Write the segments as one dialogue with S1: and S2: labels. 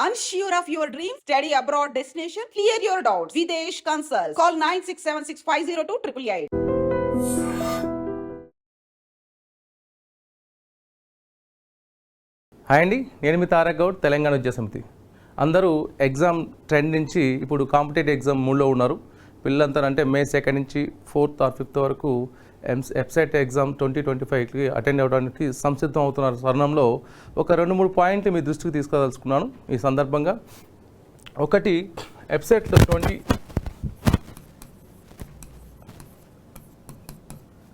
S1: Unsure of your dream? Study abroad destination? Clear your doubts. Videsh Consult. Call 9676502888.
S2: Hi అండి, నేను మీ తారక్ గౌడ్, తెలంగాణ విద్యా సమితి. అందరూ ఎగ్జామ్ ట్రెండ్ నుంచి ఇప్పుడు కాంపిటేటివ్ ఎగ్జామ్ మూడ్లో ఉన్నారు. పిల్లలంతా అంటే మే 2 నుంచి 4th or 5th వరకు వెబ్సైట్ ఎగ్జామ్ 2025కి అటెండ్ అవ్వడానికి సంసిద్ధం అవుతున్న తరుణంలో ఒక 2-3 పాయింట్లు మీ దృష్టికి తీసుకురాదలుచుకున్నాను ఈ సందర్భంగా. ఒకటి, వెబ్సైట్లో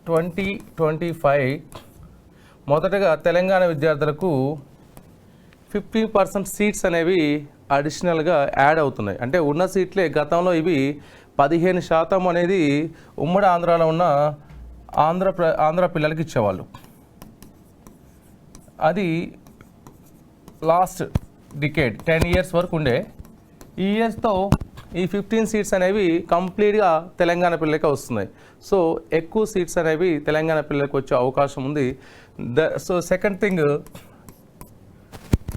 S2: 2025 మొదటగా తెలంగాణ విద్యార్థులకు 50% సీట్స్ అనేవి అడిషనల్గా యాడ్ అవుతున్నాయి. అంటే ఉన్న సీట్లే గతంలో ఇవి 15% అనేది ఉమ్మడి ఆంధ్రాలో ఉన్న ఆంధ్ర పిల్లలకి ఇచ్చేవాళ్ళు. అది లాస్ట్ డికేడ్ 10 years వరకు ఉండే. ఈ ఇయర్స్తో ఈ 15 సీట్స్ అనేవి కంప్లీట్గా తెలంగాణ పిల్లలకే వస్తున్నాయి. సో ఎక్కువ సీట్స్ అనేవి తెలంగాణ పిల్లలకు వచ్చే అవకాశం ఉంది. సో సెకండ్ థింగ్,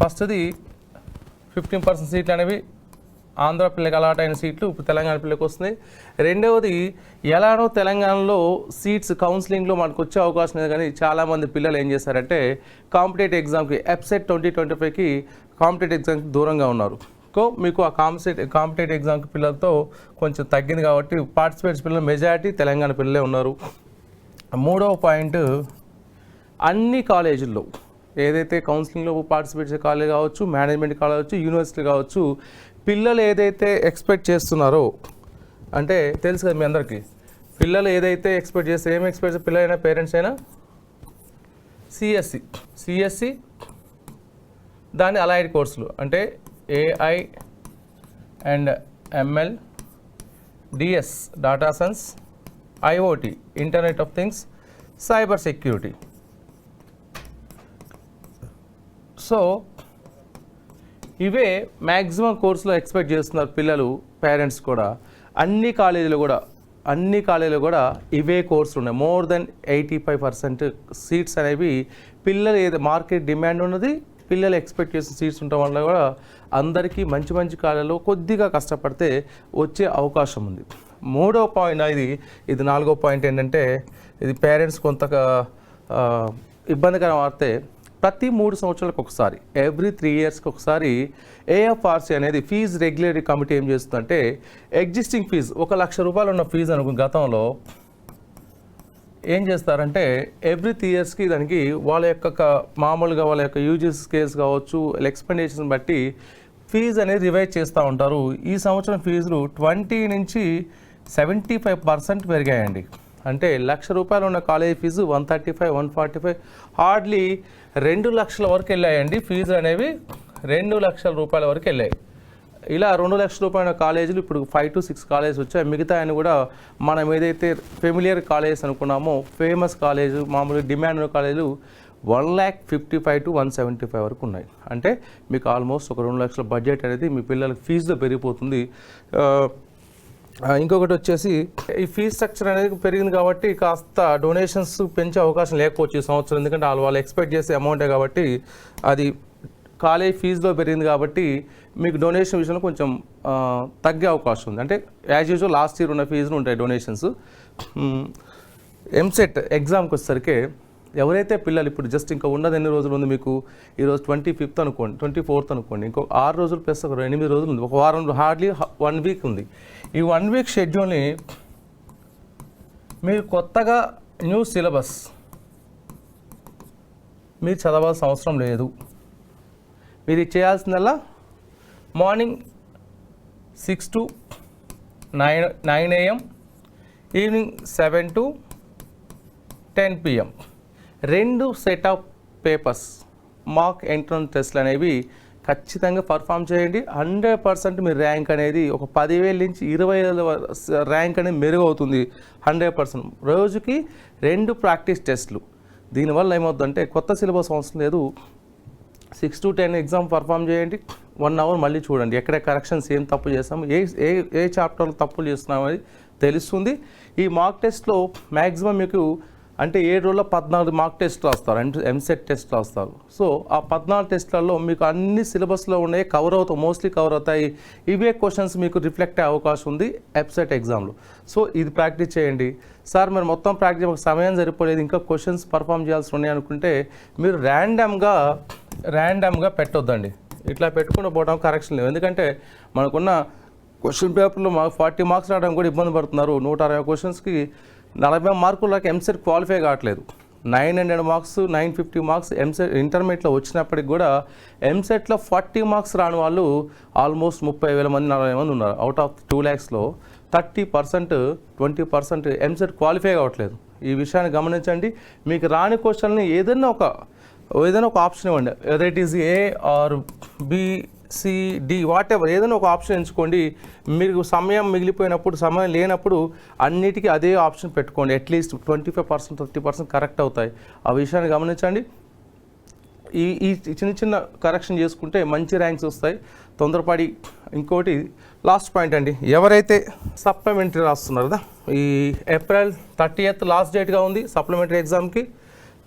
S2: ఫస్ట్ది 15% సీట్లు అనేవి ఆంధ్ర పిల్లకి అలాట్ అయిన సీట్లు ఇప్పుడు తెలంగాణ పిల్లలకు వస్తున్నాయి. రెండవది, ఎలానో తెలంగాణలో సీట్స్ కౌన్సిలింగ్లో మనకు వచ్చే అవకాశం లేదు, కానీ చాలామంది పిల్లలు ఏం చేశారంటే కాంపిటేటివ్ ఎగ్జామ్కి వెబ్సైట్ 2025కి కాంపిటేటివ్ ఎగ్జామ్కి దూరంగా ఉన్నారు. సో మీకు ఆ కాంపిటేటివ్ ఎగ్జామ్కి పిల్లలతో కొంచెం తగ్గింది కాబట్టి పార్టిసిపేట్స్ పిల్లలు మెజారిటీ తెలంగాణ పిల్లలే ఉన్నారు. మూడవ పాయింట్, అన్ని కాలేజీల్లో ఏదైతే కౌన్సిలింగ్లో పార్టిసిపేట్ చేసే కాలేజ్ కావచ్చు, మేనేజ్మెంట్ కావచ్చు, యూనివర్సిటీ కావచ్చు, పిల్లలు ఏదైతే ఎక్స్పెక్ట్ చేస్తున్నారో, అంటే తెలుసు కదా మీ అందరికీ, పిల్లలు ఏదైతే ఎక్స్పెక్ట్ చేస్తే ఏం ఎక్స్పెక్ట్ చేస్తే పిల్లలైనా పేరెంట్స్ అయినా సిఎస్సి దాని అలైడ్ కోర్సులు అంటే AI and ML, DS data science, IoT internet of things, cyber security. So ఇవే మ్యాక్సిమం కోర్సులో ఎక్స్పెక్ట్ చేస్తున్నారు పిల్లలు, పేరెంట్స్ కూడా. అన్ని కాలేజీలు కూడా ఇవే కోర్సులు ఉన్నాయి. మోర్ దెన్ 85% సీట్స్ అనేవి పిల్లలు ఏదో మార్కెట్ డిమాండ్ ఉన్నది, పిల్లలు ఎక్స్పెక్ట్ చేసిన సీట్స్ ఉండటం వల్ల కూడా అందరికీ మంచి కాలేజీలో కొద్దిగా కష్టపడితే వచ్చే అవకాశం ఉంది. మూడో పాయింట్ ఇది నాలుగో పాయింట్ ఏంటంటే, ఇది పేరెంట్స్ కొంత ఇబ్బందికరం వార్తే. ప్రతి 3 సంవత్సరాలకు ఒకసారి, ఎవ్రీ 3 yearsకి ఒకసారి AFRC అనేది ఫీజు రెగ్యులేటరీ కమిటీ ఏం చేస్తుందంటే, ఎగ్జిస్టింగ్ ఫీజు ₹1,00,000 ఉన్న ఫీజు అనుకున్న గతంలో ఏం చేస్తారంటే ఎవ్రీ 3 yearsకి దానికి వాళ్ళ యొక్క మామూలుగా వాళ్ళ యొక్క యూజీసీ స్కేల్స్ కావచ్చు, ఎక్స్పెండిచర్స్ని బట్టి ఫీజు అనేది రివైజ్ చేస్తూ ఉంటారు. ఈ సంవత్సరం ఫీజులు 20 నుంచి 75% పెరిగాయండి. అంటే ₹1,00,000 ఉన్న కాలేజీ ఫీజు 135, 145, హార్డ్లీ 2 లక్షల వరకు వెళ్ళాయండి. ఫీజులు అనేవి ₹2,00,000 వరకు వెళ్ళాయి. ఇలా ₹2,00,000 కాలేజీలు ఇప్పుడు 5 to 6 కాలేజెస్ వచ్చాయి. మిగతా ఆయన కూడా మనం ఏదైతే ఫెమిలియర్ కాలేజెస్ అనుకున్నామో, ఫేమస్ కాలేజు, మామూలుగా డిమాండ్ ఉన్న కాలేజీలు 1,55,000 to 175 వరకు ఉన్నాయి. అంటే మీకు ఆల్మోస్ట్ ఒక 2 లక్షల బడ్జెట్ అనేది మీ పిల్లలకి ఫీజులో పెరిగిపోతుంది. ఇంకొకటి వచ్చేసి, ఈ ఫీజ్ స్ట్రక్చర్ అనేది పెరిగింది కాబట్టి కాస్త డొనేషన్స్ పెంచే అవకాశం లేకపోవచ్చు ఈ సంవత్సరం. ఎందుకంటే వాళ్ళు ఎక్స్పెక్ట్ చేసే అమౌంటే కాబట్టి, అది కాలేజ్ ఫీజులో పెరిగింది కాబట్టి మీకు డొనేషన్ విషయంలో కొంచెం తగ్గే అవకాశం ఉంది. అంటే యాజ్ యూజువల్ లాస్ట్ ఇయర్ ఉన్న ఫీజులు ఉంటాయి డొనేషన్స్. ఎంసెట్ ఎగ్జామ్కి వచ్చేసరికి ఎవరైతే పిల్లలు ఇప్పుడు జస్ట్ ఇంకా ఉన్నది ఎన్ని రోజులు ఉంది మీకు, ఈరోజు 25th అనుకోండి, 24th అనుకోండి, ఇంకొక 6 రోజులు ప్లస్ ఒక 8 రోజులు ఉంది, ఒక వారం, హార్డ్లీ 1 week ఉంది. ఈ 1 week షెడ్యూల్ని మీరు కొత్తగా న్యూ సిలబస్ మీరు చదవాల్సిన అవసరం లేదు. మీరు చేయాల్సిందల్లా morning 6 to 9 AM, evening 7 to 10 PM 2 set of papers mock entrance టెస్ట్లు అనేవి ఖచ్చితంగా పర్ఫామ్ చేయండి. 100% మీ ర్యాంక్ అనేది ఒక 10,000 నుంచి 20,000 ర్యాంక్ అనేది మెరుగవుతుంది 100%. రోజుకి 2 ప్రాక్టీస్ టెస్ట్లు. దీనివల్ల ఏమవుతుందంటే కొత్త సిలబస్ అవసరం లేదు. 6 to 10 ఎగ్జామ్ పర్ఫామ్ చేయండి, 1 hour మళ్ళీ చూడండి ఎక్కడ కరెక్షన్స్ ఏం తప్పు చేస్తాము, ఏ చాప్టర్లో తప్పులు చేస్తున్నాం అనేది తెలుస్తుంది. ఈ మాక్ టెస్ట్లో మ్యాక్సిమం మీకు అంటే 7 రోజుల్లో 14 మాక్ టెస్ట్లు రాస్తారు, ఎంసెట్ టెస్ట్ రాస్తారు. సో ఆ 14 టెస్ట్లలో మీకు అన్ని సిలబస్లో ఉన్నాయి, కవర్ అవుతాయి, మోస్ట్లీ కవర్ అవుతాయి. ఇవే క్వశ్చన్స్ మీకు రిఫ్లెక్ట్ అయ్యే అవకాశం ఉంది ఎఫ్సెట్ ఎగ్జామ్లో. సో ఇది ప్రాక్టీస్ చేయండి. సార్ మరి మొత్తం ప్రాక్టీస్ ఒక సమయం సరిపోలేదు, ఇంకా క్వశ్చన్స్ పర్ఫామ్ చేయాల్సి ఉన్నాయి అనుకుంటే మీరు ర్యాండమ్గా పెట్టొద్దండి. ఇట్లా పెట్టుకుని పోవడం కరెక్షన్ లేవు. ఎందుకంటే మనకున్న క్వశ్చన్ పేపర్లో 40 మార్క్స్ రావడం కూడా ఇబ్బంది పడుతున్నారు. 160 క్వశ్చన్స్కి 40 మార్కులకి ఎంసెట్ క్వాలిఫై కావట్లేదు. 900 మార్క్స్ 950 మార్క్స్ ఎంసెట్ ఇంటర్మీడియట్లో వచ్చినప్పటికి కూడా ఎంసెట్లో 40 మార్క్స్ రాని వాళ్ళు ఆల్మోస్ట్ 30,000 మంది 40 మంది ఉన్నారు. అవుట్ ఆఫ్ 2 lakhsలో 30% 20% ఎంసెట్ క్వాలిఫై కావట్లేదు. ఈ విషయాన్ని గమనించండి. మీకు రాని క్వశ్చన్ని ఏదైనా ఒక ఆప్షన్ ఇవ్వండి. Whether it is A or B C D whatever, ఏదైనా ఒక ఆప్షన్ ఎంచుకోండి. మీకు సమయం మిగిలిపోయినప్పుడు, సమయం లేనప్పుడు అన్నిటికీ అదే ఆప్షన్ పెట్టుకోండి. అట్లీస్ట్ 25% 30% కరెక్ట్ అవుతాయి. ఆ విషయాన్ని గమనించండి. ఈ చిన్న కరెక్షన్ చేసుకుంటే మంచి ర్యాంక్స్ వస్తాయి. తొందరపడి ఇంకోటి లాస్ట్ పాయింట్ అండి, ఎవరైతే సప్లిమెంటరీ రాస్తున్నారు కదా, ఈ April 30th లాస్ట్ డేట్గా ఉంది సప్లిమెంటరీ ఎగ్జామ్కి.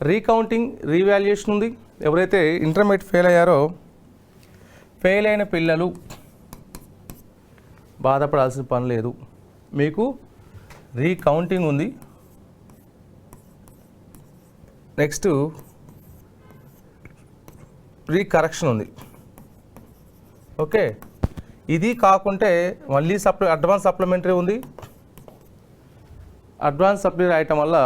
S2: రీకౌంటింగ్ రీవాల్యుయేషన్ ఉంది. ఎవరైతే ఇంటర్మీడియట్ ఫెయిల్ అయిన పిల్లలు బాధపడాల్సిన పని లేదు. మీకు రీకౌంటింగ్ ఉంది. నెక్స్ట్ రీకరెక్షన్ ఉంది. ఓకే, ఇది కాకుంటే మళ్ళీ అడ్వాన్స్ సప్లిమెంటరీ ఉంది. అడ్వాన్స్ సప్లిమెంటరీ రాయటం వల్ల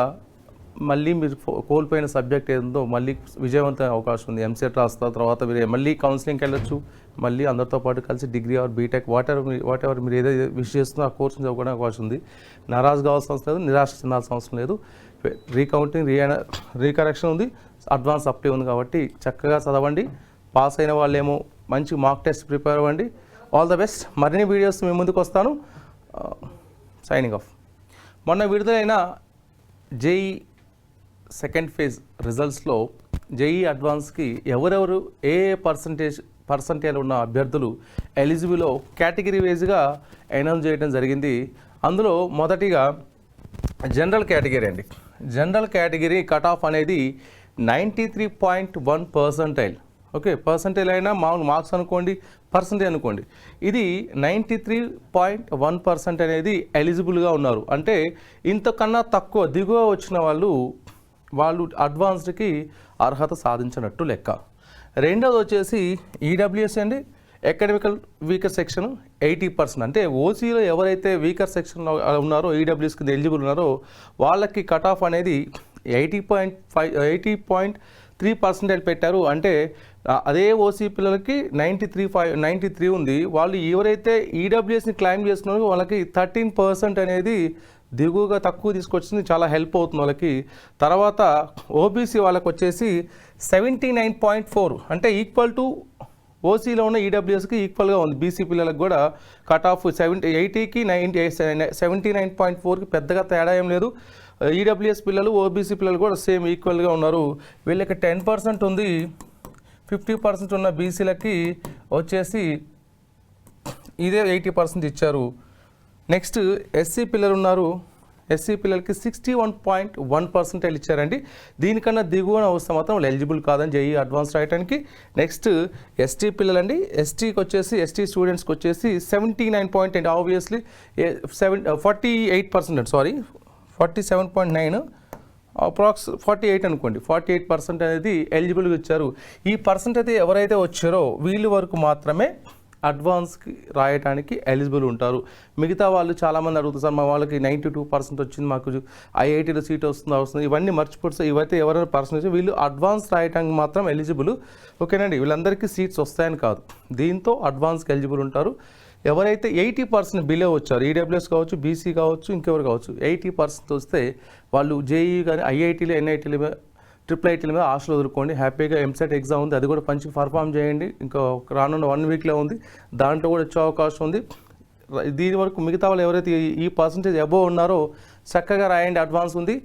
S2: మళ్ళీ మీరు కోల్పోయిన సబ్జెక్ట్ ఏదో మళ్ళీ విజయవంతమైన అవకాశం ఉంది. ఎంసెట్ రాస్తా తర్వాత మీరు మళ్ళీ కౌన్సిలింగ్కి వెళ్ళొచ్చు. మళ్ళీ అందరితో పాటు కలిసి degree or BTech whatever మీరు ఏదైతే విష్ చేస్తుందో ఆ కోర్సుని చదువుకోవడానికి అవకాశం ఉంది. నారాజు కావాల్సిన అవసరం లేదు, నిరాశ చెందాల్సిన అవసరం లేదు. రీకౌంటింగ్ రీకరెక్షన్ ఉంది, అడ్వాన్స్ సప్లీ ఉంది. కాబట్టి చక్కగా చదవండి. పాస్ అయిన వాళ్ళేమో మంచి మార్క్ టెస్ట్ ప్రిపేర్ అవ్వండి. All the best. మరిన్ని వీడియోస్ మీ ముందుకు వస్తాను. Signing off. మొన్న విడుదలైన జేఈ సెకండ్ ఫేజ్ రిజల్ట్స్లో జేఈ అడ్వాన్స్కి ఎవరెవరు ఏ పర్సంటేజ్ ఉన్న అభ్యర్థులు ఎలిజిబుల్లో కేటగిరీ వైజ్గా అనౌన్స్ చేయడం జరిగింది. అందులో మొదటిగా జనరల్ కేటగిరీ అండి. జనరల్ కేటగిరీ కట్ ఆఫ్ అనేది 93.1%. ఓకే, పర్సంటేజ్ అయినా మామూలు మార్క్స్ అనుకోండి, పర్సంటేజ్ అనుకోండి. ఇది 93.1% అనేది ఎలిజిబుల్గా ఉన్నారు. అంటే ఇంతకన్నా తక్కువ దిగువ వచ్చిన వాళ్ళు అడ్వాన్స్డ్కి అర్హత సాధించినట్టు లెక్క. రెండోది వచ్చేసి ఈడబ్ల్యూఎస్ అండి, అకాడమికల్ వీకర్ సెక్షన్ 80%. అంటే ఓసీలో ఎవరైతే వీకర్ సెక్షన్లో ఉన్నారో ఈడబ్ల్యూఎస్ కింద ఎలిజిబుల్ ఉన్నారో వాళ్ళకి కట్ ఆఫ్ అనేది 80.3% పెట్టారు. అంటే అదే ఓసీ పిల్లలకి 93 ఉంది. వాళ్ళు ఎవరైతే ఈడబ్ల్యూఎస్ని క్లైమ్ చేస్తున్నారో వాళ్ళకి 13% అనేది దిగువగా తక్కువ తీసుకొచ్చింది, చాలా హెల్ప్ అవుతుంది వాళ్ళకి. తర్వాత ఓబీసీ వాళ్ళకి వచ్చేసి 79.4, అంటే ఈక్వల్ టు ఓసీలో ఉన్న ఈడబ్ల్యూఎస్కి ఈక్వల్గా ఉంది. బీసీ పిల్లలకు కూడా కట్ ఆఫ్ 80కి 79.4కి పెద్దగా తేడా ఏం లేదు. ఈడబ్ల్యూఎస్ పిల్లలు ఓబీసీ పిల్లలు కూడా సేమ్ ఈక్వల్గా ఉన్నారు. వీళ్ళకి 10% ఉంది. 50% ఉన్న బీసీలకి వచ్చేసి ఇదే 80% ఇచ్చారు. నెక్స్ట్ ఎస్సీ పిల్లలు ఉన్నారు. ఎస్సీ పిల్లలకి 61.1% ఇచ్చారండి. దీనికన్నా దిగువన వస్తే మాత్రం వాళ్ళు ఎలిజిబుల్ కాదని జేఈ అడ్వాన్స్ రాయడానికి. నెక్స్ట్ ఎస్టీ పిల్లలండి. ఎస్టీకి వచ్చేసి ఎస్టీ స్టూడెంట్స్కి వచ్చేసి 79.8, ఆబ్వియస్లీ 48%, సారీ 47.9, అప్రాక్స్ 48 అనుకోండి. 48% అనేది ఎలిజిబుల్గా ఇచ్చారు. ఈ పర్సెంట్ ఎవరైతే వచ్చారో వీళ్ళ వరకు మాత్రమే అడ్వాన్స్కి రాయడానికి ఎలిజిబుల్ ఉంటారు. మిగతా వాళ్ళు చాలామంది అడుగుతారు, సార్ మా వాళ్ళకి 92% వచ్చింది, మాకు ఐఐటీలో సీట్ వస్తుంది, ఇవన్నీ మర్చిపోతే ఇవైతే ఎవరైనా పర్సెంటేజ్ వీళ్ళు అడ్వాన్స్ రాయడానికి మాత్రం ఎలిజిబుల్. ఓకేనండి, వీళ్ళందరికీ సీట్స్ వస్తాయని కాదు, దీంతో అడ్వాన్స్కి ఎలిజిబుల్ ఉంటారు. ఎవరైతే 80% బిలో వచ్చారు, ఈడబ్ల్యూఎస్ కావచ్చు, బీసీ కావచ్చు, ఇంకెవరు కావచ్చు, 80% వస్తే వాళ్ళు జేఈ కానీ ఐఐటీలు, ఎన్ఐటీల మీద, IIIT మీద ఆశలు వదులుకోండి. హ్యాపీగా ఎంసెట్ ఎగ్జామ్ ఉంది, అది కూడా మంచి పర్ఫామ్ చేయండి. ఇంకా రానున్న 1 వీక్లో ఉంది, దాంట్లో కూడా వచ్చే అవకాశం ఉంది. దీని వరకు మిగతా వాళ్ళు ఎవరైతే ఈ పర్సంటేజ్ అబోవ్ ఉన్నారో చక్కగా రాయండి. అడ్వాన్స్ ఉంది,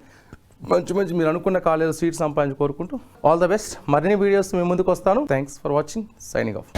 S2: మంచి మీరు అనుకున్న కాలేజ్ సీట్ సంపాదించి కోరుకుంటూ ఆల్ ద బెస్ట్. మరిన్ని వీడియోస్ మీ ముందుకు వస్తాను. Thanks for watching. Signing off.